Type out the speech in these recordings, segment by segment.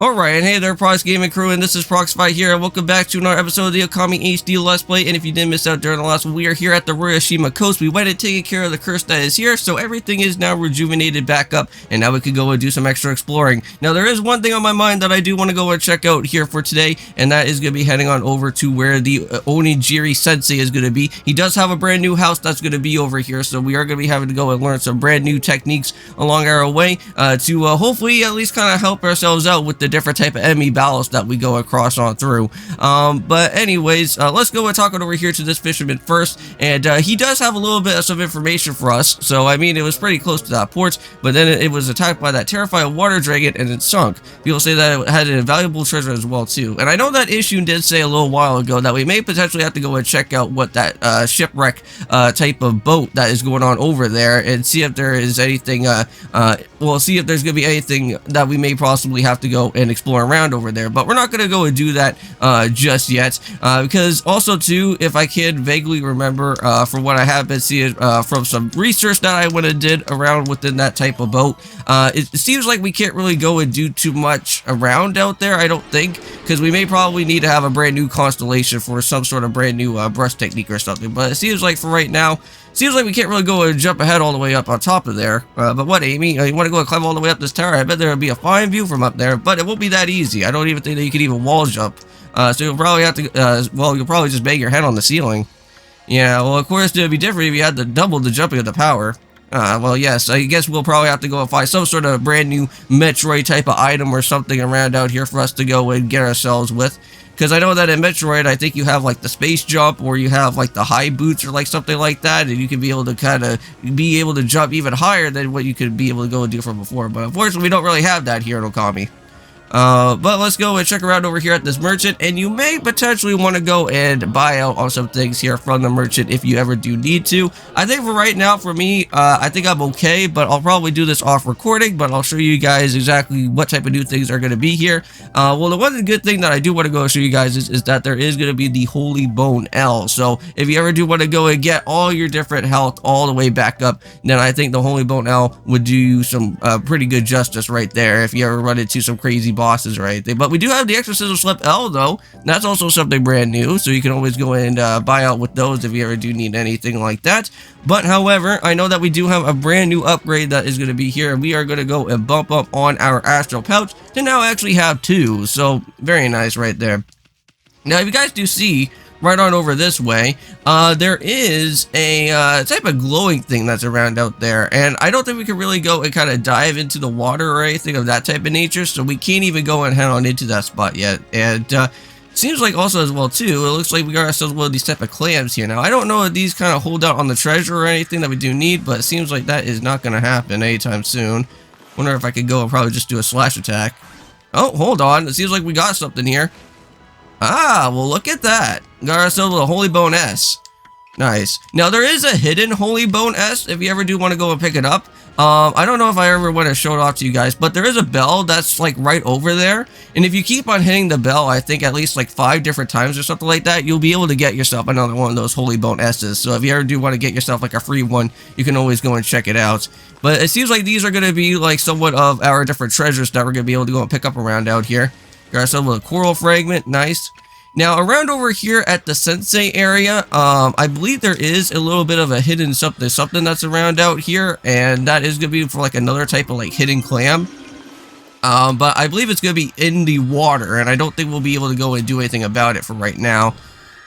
Alright, and hey there, Prox Gaming Crew, and this is Proxify here, and welcome back to another episode of the Okami HD Let's Play. And if you did miss out during the last one, we are here at the Ryoshima Coast. We went and taken care of the curse that is here, so everything is now rejuvenated back up, and now we can go and do some extra exploring. Now, there is one thing on my mind that I do want to go and check out here for today, and that is going to be heading on over to where the Onigiri Sensei is going to be. He does have a brand new house that's going to be over here, so we are going to be having to go and learn some brand new techniques along our way to hopefully at least kind of help ourselves out with the different type of enemy battles that we go across on through. But anyways, let's go and talk it over here to this fisherman first, and he does have a little bit of some information for us. So I mean, it was pretty close to that port, but then it was attacked by that terrifying water dragon and it sunk. People say that it had an invaluable treasure as well too, and I know that Ishun did say a little while ago that we may potentially have to go and check out what that shipwreck type of boat that is going on over there, and see if there is anything we'll see if there's gonna be anything that we may possibly have to go and explore around over there. But we're not gonna go and do that just yet, because also too, if I can vaguely remember from what I have been seeing from some research that I went and did around within that type of boat, it seems like we can't really go and do too much around out there, I don't think, because we may probably need to have a brand new constellation for some sort of brand new brush technique or something. But it seems like for right now, seems like we can't really go and jump ahead all the way up on top of there. But what, Amy? You want to go and climb all the way up this tower? I bet there would be a fine view from up there, but it won't be that easy. I don't even think that you could even wall jump. So you'll probably have to, well, you'll probably just bang your head on the ceiling. Yeah, well, of course, it would be different if you had to double the jumping of the power. Well, yes, I guess we'll probably have to go and find some sort of brand new Metroid type of item or something around out here for us to go and get ourselves with. Because I know that in Metroid, I think you have like the space jump, or you have like the high boots or like something like that, and you can be able to kind of be able to jump even higher than what you could be able to go and do from before. But unfortunately, we don't really have that here in Okami. But let's go and check around over here at this merchant, and you may potentially want to go and buy out on some things here from the merchant if you ever do need to. I think for right now, for me, I think I'm okay, but I'll probably do this off recording, but I'll show you guys exactly what type of new things are going to be here. Well, the one good thing that I do want to go show you guys is that there is going to be the Holy Bone L. So if you ever do want to go and get all your different health all the way back up, then I think the Holy Bone L would do you some pretty good justice right there if you ever run into some crazy bosses or anything. But we do have the Exorcism Slip L though. That's also something brand new, so you can always go and buy out with those if you ever do need anything like that. But however, I know that we do have a brand new upgrade that is going to be here, and we are going to go and bump up on our Astral Pouch to now actually have 2. So very nice right there. Now if you guys do see right on over this way, there is a type of glowing thing that's around out there, and I don't think we can really go and kind of dive into the water or anything of that type of nature, so we can't even go and head on into that spot yet. And seems like also as well too, it looks like we got ourselves one of these type of clams here. Now I don't know if these kind of hold out on the treasure or anything that we do need, but it seems like that is not going to happen anytime soon. Wonder if I could go and probably just do a slash attack. Oh, hold on, it seems like we got something here. Ah, well look at that. Got ourselves a Holy Bone S. Nice. Now there is a hidden Holy Bone S if you ever do want to go and pick it up. I don't know if I ever want to show it off to you guys, but there is a bell that's like right over there. And if you keep on hitting the bell, I think at least like 5 different times or something like that, you'll be able to get yourself another one of those Holy Bone S's. So if you ever do want to get yourself like a free one, you can always go and check it out. But it seems like these are going to be like somewhat of our different treasures that we're going to be able to go and pick up around out here. Got ourselves a coral fragment. Nice. Now around over here at the Sensei area, I believe there is a little bit of a hidden something that's around out here, and that is going to be for like another type of like hidden clam. But I believe it's going to be in the water, and I don't think we'll be able to go and do anything about it for right now.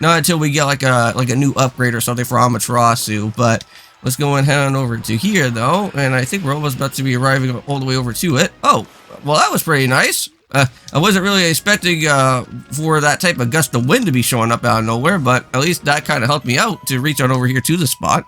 Not until we get like a new upgrade or something for Amaterasu. But let's go and head on over to here though, and I think we're almost about to be arriving all the way over to it. Oh, well that was pretty nice. I wasn't really expecting for that type of gust of wind to be showing up out of nowhere, but at least that kind of helped me out to reach on over here to the spot.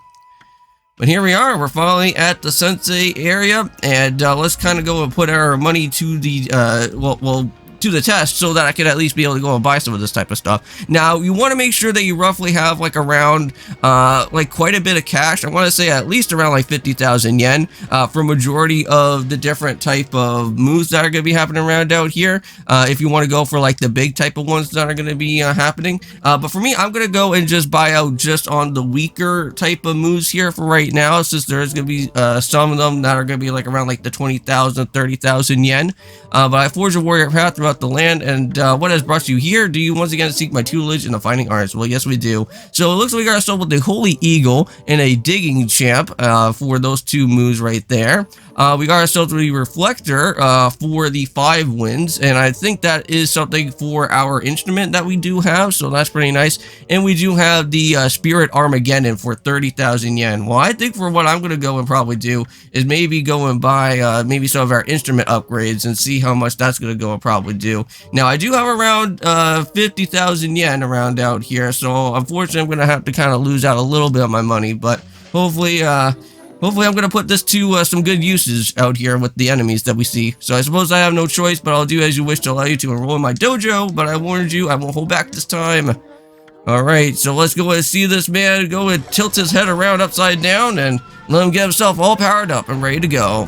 But here we are, we're finally at the Sensei area, and let's kind of go and put our money to the, we'll to the test so that I could at least be able to go and buy some of this type of stuff. Now, you want to make sure that you roughly have like around like quite a bit of cash. I want to say at least around like 50,000 yen for majority of the different type of moves that are going to be happening around out here. If you want to go for like the big type of ones that are going to be happening. But for me, I'm going to go and just buy out just on the weaker type of moves here for right now, since there's going to be some of them that are going to be like around like the 20,000, 30,000 yen. But I forged a warrior path throughout the land, and what has brought you here? Do you once again seek my tutelage in the finding arts? Well, yes, we do. So it looks like we got ourselves with the Holy Eagle and a Digging Champ for those two moves right there. We got ourselves with the Reflector for the 5 wins, and I think that is something for our instrument that we do have, so that's pretty nice. And we do have the Spirit Armageddon for 30,000 yen. Well, I think for what I'm going to go and probably do is maybe go and buy maybe some of our instrument upgrades and see how much that's going to go and probably do. Now, I do have around 50,000 yen around out here, so unfortunately I'm going to have to kind of lose out a little bit of my money, but hopefully I'm going to put this to some good uses out here with the enemies that we see. So I suppose I have no choice, but I'll do as you wish to allow you to enroll in my dojo. But I warned you, I won't hold back this time. Alright, so let's go and see this man go and tilt his head around upside down and let him get himself all powered up and ready to go.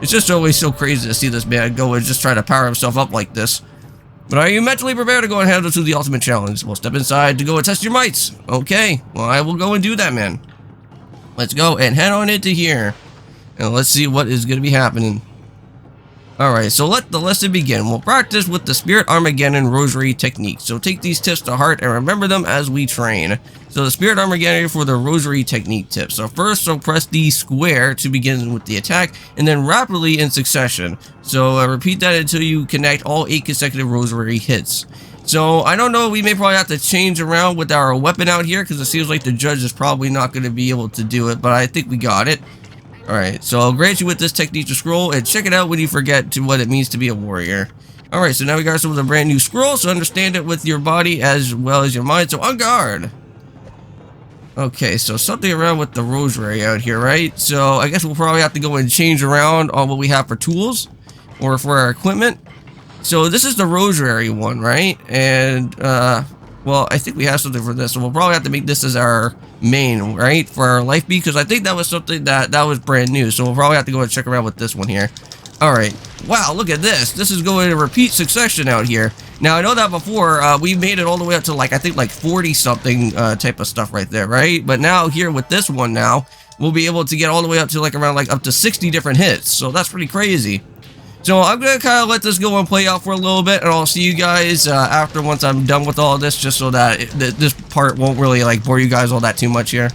It's just always so crazy to see this man go and just try to power himself up like this. But are you mentally prepared to go and handle to the ultimate challenge? Well, step inside to go and test your mights. Okay, well, I will go and do that, man. Let's go and head on into here, and let's see what is going to be happening. Alright, so let the lesson begin. We'll practice with the Spirit Armageddon Rosary technique. So take these tips to heart and remember them as we train. So the Spirit Armageddon for the Rosary technique tips. So first, press the square to begin with the attack, and then rapidly in succession. So repeat that until you connect all 8 consecutive Rosary hits. So, I don't know, we may probably have to change around with our weapon out here, because it seems like the judge is probably not going to be able to do it, but I think we got it. Alright, so I'll grant you with this technique to scroll, and check it out when you forget what it means to be a warrior. Alright, so now we got ourselves a brand new scroll, so understand it with your body as well as your mind, so on guard! Okay, so something around with the rosary out here, right? So, I guess we'll probably have to go and change around on what we have for tools, or for our equipment. So this is the rosary one, right? And, well, I think we have something for this. So we'll probably have to make this as our main, right? For our life bead, because I think that was something that was brand new. So we'll probably have to go and check around with this one here. Alright. Wow, look at this. This is going in repeat succession out here. Now, I know that before, we made it all the way up to, like, I think, like, 40-something type of stuff right there, right? But now, here with this one now, we'll be able to get all the way up to, like, around, like, up to 60 different hits. So that's pretty crazy. So I'm going to kind of let this go and play out for a little bit, and I'll see you guys after once I'm done with all of this, just so that this part won't really like bore you guys all that too much here.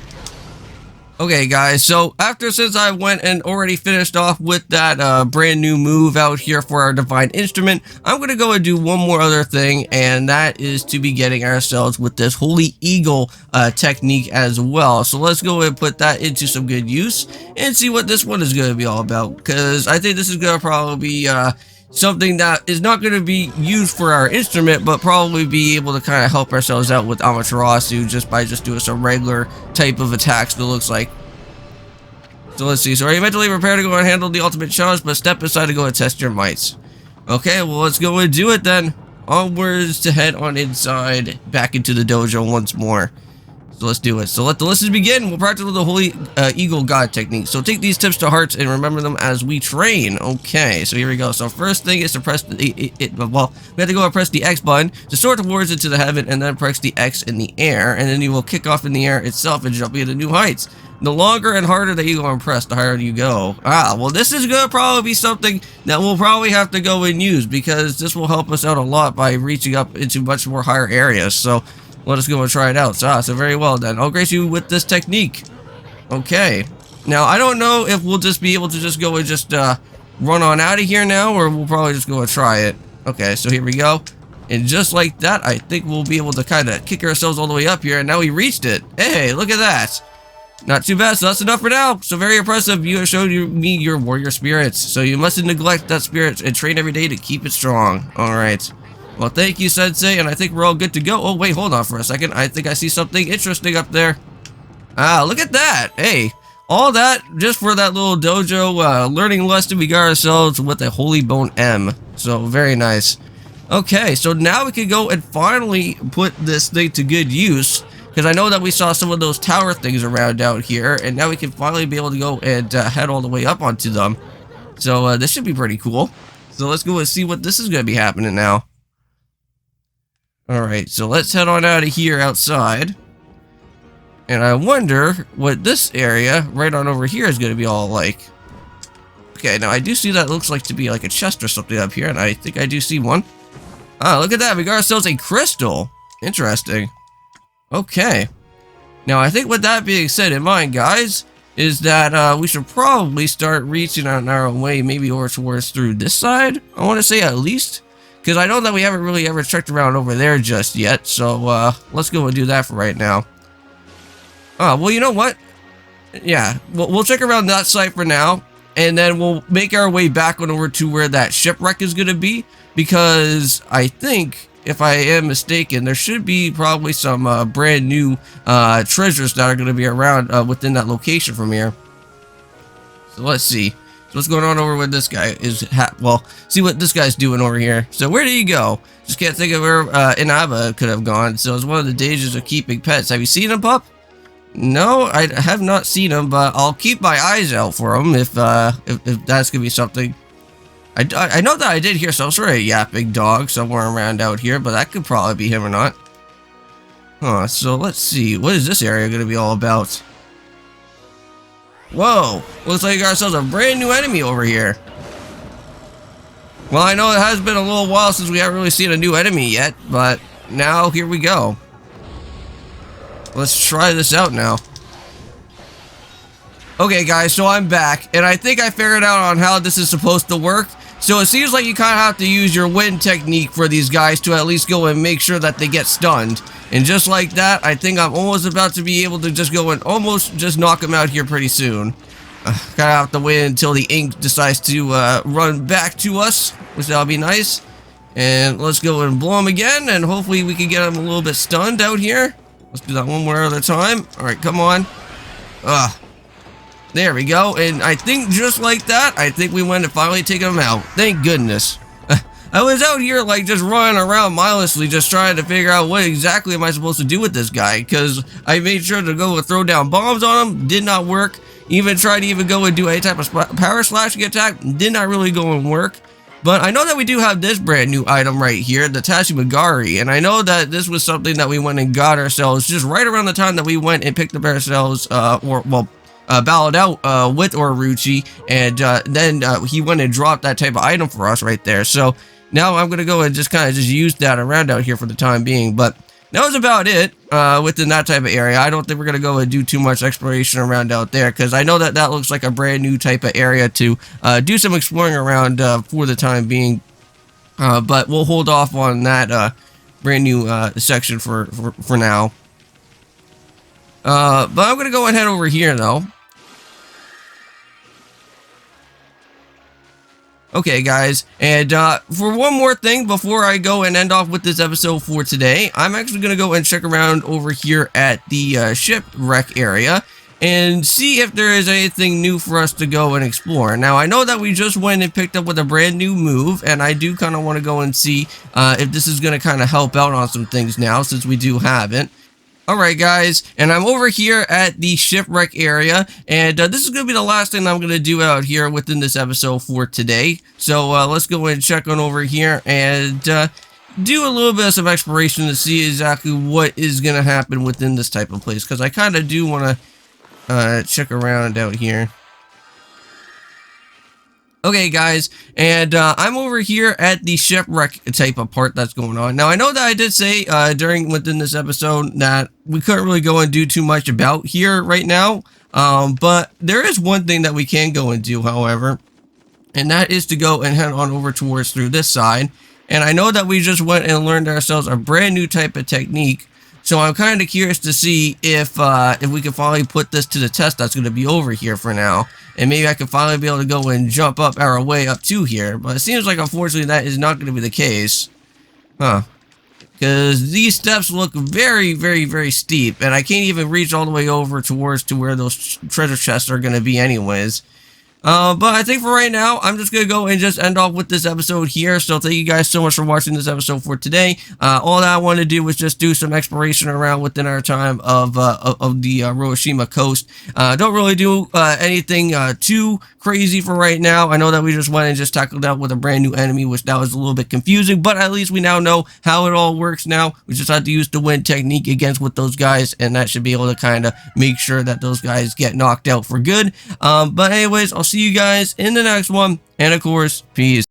Okay guys, so since I went and already finished off with that brand new move out here for our divine instrument, I'm going to go and do one more other thing, and that is to be getting ourselves with this Holy Eagle technique as well. So let's go and put that into some good use and see what this one is going to be all about, because I think this is going to probably be something that is not going to be used for our instrument, but probably be able to kind of help ourselves out with Amaterasu just by doing some regular type of attacks, it looks like. So let's see. So are you mentally prepared to go and handle the ultimate challenge, but step aside to go and test your mights? Okay, well, let's go and do it then. Onwards to head on inside, back into the dojo once more. So let's do it. So let the lessons begin. We'll practice with the Holy Eagle God technique. So take these tips to heart and remember them as we train. Okay, so here we go. So first thing is to press we have to go and press the X button to soar towards into the heaven, and then press the X in the air, and then you will kick off in the air itself and jump into new heights. The longer and harder that you go and press, the higher you go. Well, this is going to probably be something that we'll probably have to go and use, because this will help us out a lot by reaching up into much more higher areas. So let us go and try it out. So very well then. I'll grace you with this technique. Okay. Now, I don't know if we'll just be able to just go and just run on out of here now, or we'll probably just go and try it. Okay, so here we go. And just like that, I think we'll be able to kind of kick ourselves all the way up here, and now we reached it. Hey, look at that. Not too bad, so that's enough for now. So very impressive. You have showed me your warrior spirits. So you mustn't neglect that spirit and train every day to keep it strong. Alright. Well, thank you, Sensei, and I think we're all good to go. Oh, wait, hold on for a second. I think I see something interesting up there. Look at that. Hey, all that just for that little dojo learning lesson we got ourselves with a Holy Bone M. So very nice. Okay, so now we can go and finally put this thing to good use, because I know that we saw some of those tower things around out here, and now we can finally be able to go and head all the way up onto them. So this should be pretty cool. So let's go and see what this is going to be happening now. Alright, so let's head on out of here outside. And I wonder what this area right on over here is going to be all like. Okay, now I do see that looks like to be like a chest or something up here, and I think I do see one. Ah, look at that. We got ourselves a crystal. Interesting. Okay. Now, I think with that being said in mind, guys, is that we should probably start reaching out our own way, maybe over towards through this side. I want to say at least, because I know that we haven't really ever checked around over there just yet. So let's go and do that for right now. Well, you know what? Yeah, we'll check around that site for now, and then we'll make our way back on over to where that shipwreck is going to be, because I think, if I am mistaken, there should be probably some brand new treasures that are going to be around within that location from here. So let's see. So what's going on over with this guy is, well, see what this guy's doing over here. So where did he go? Just can't think of where Inaba could have gone. So it's one of the dangers of keeping pets. Have you seen him, pup? No, I have not seen him, but I'll keep my eyes out for him if that's gonna be something. I know that I did hear some sort of yapping dog somewhere around out here, but that could probably be him or not. Huh, so let's see. What is this area gonna be all about? Whoa, looks like we got ourselves a brand new enemy over here. Well, I know it has been a little while since we haven't really seen a new enemy yet, but now here we go. Let's try this out now. Okay, guys, so I'm back, and I think I figured out on how this is supposed to work. So it seems like you kind of have to use your wind technique for these guys to at least go and make sure that they get stunned. And just like that, I think I'm almost about to be able to just go and almost just knock them out here pretty soon. Kind of have to wait until the ink decides to run back to us, which that'll be nice. And let's go and blow them again, and hopefully we can get them a little bit stunned out here. Let's do that one more other time. Alright, come on. There we go. And I think just like that, I think we went and finally taken him out. Thank goodness. I was out here like just running around mindlessly just trying to figure out what exactly am I supposed to do with this guy, because I made sure to go and throw down bombs on him. Did not work. Even tried to go and do any type of power slashing attack. Did not really go and work. But I know that we do have this brand new item right here, the Tashimagari, and I know that this was something that we went and got ourselves just right around the time that we went and picked up ourselves, battled out with Orochi, and then he went and dropped that type of item for us right there. So now I'm going to go and just kind of use that around out here for the time being, but that was about it within that type of area. I don't think we're going to go and do too much exploration around out there, because I know that that looks like a brand new type of area to do some exploring around for the time being. But we'll hold off on that brand new section for now. But I'm going to go and head over here, though. Okay, guys, and for one more thing before I go and end off with this episode for today, I'm actually going to go and check around over here at the shipwreck area and see if there is anything new for us to go and explore. Now, I know that we just went and picked up with a brand new move, and I do kind of want to go and see if this is going to kind of help out on some things now, since we do have it. Alright, guys, and I'm over here at the shipwreck area, and this is going to be the last thing I'm going to do out here within this episode for today. So let's go and check on over here and do a little bit of some exploration to see exactly what is going to happen within this type of place, because I kind of do want to check around out here. Okay, guys, and I'm over here at the shipwreck type of part that's going on. Now, I know that I did say within this episode that we couldn't really go and do too much about here right now, but there is one thing that we can go and do, however, and that is to go and head on over towards through this side. And I know that we just went and learned ourselves a brand new type of technique, so I'm kind of curious to see if we can finally put this to the test that's going to be over here for now. And maybe I can finally be able to go and jump up our way up to here. But it seems like, unfortunately, that is not going to be the case. Huh. because these steps look very, very, very steep, and I can't even reach all the way over towards to where those treasure chests are going to be anyways. But I think for right now, I'm just going to go and just end off with this episode here. So thank you guys so much for watching this episode for today. All that I want to do was just do some exploration around within our time of the Ryoshima Coast. Don't really do anything too crazy for right now. I know that we just went and just tackled out with a brand new enemy, which that was a little bit confusing, but at least we now know how it all works now. We just have to use the wind technique against with those guys, and that should be able to kind of make sure that those guys get knocked out for good. But anyways, I'll see you guys in the next one, and of course, peace.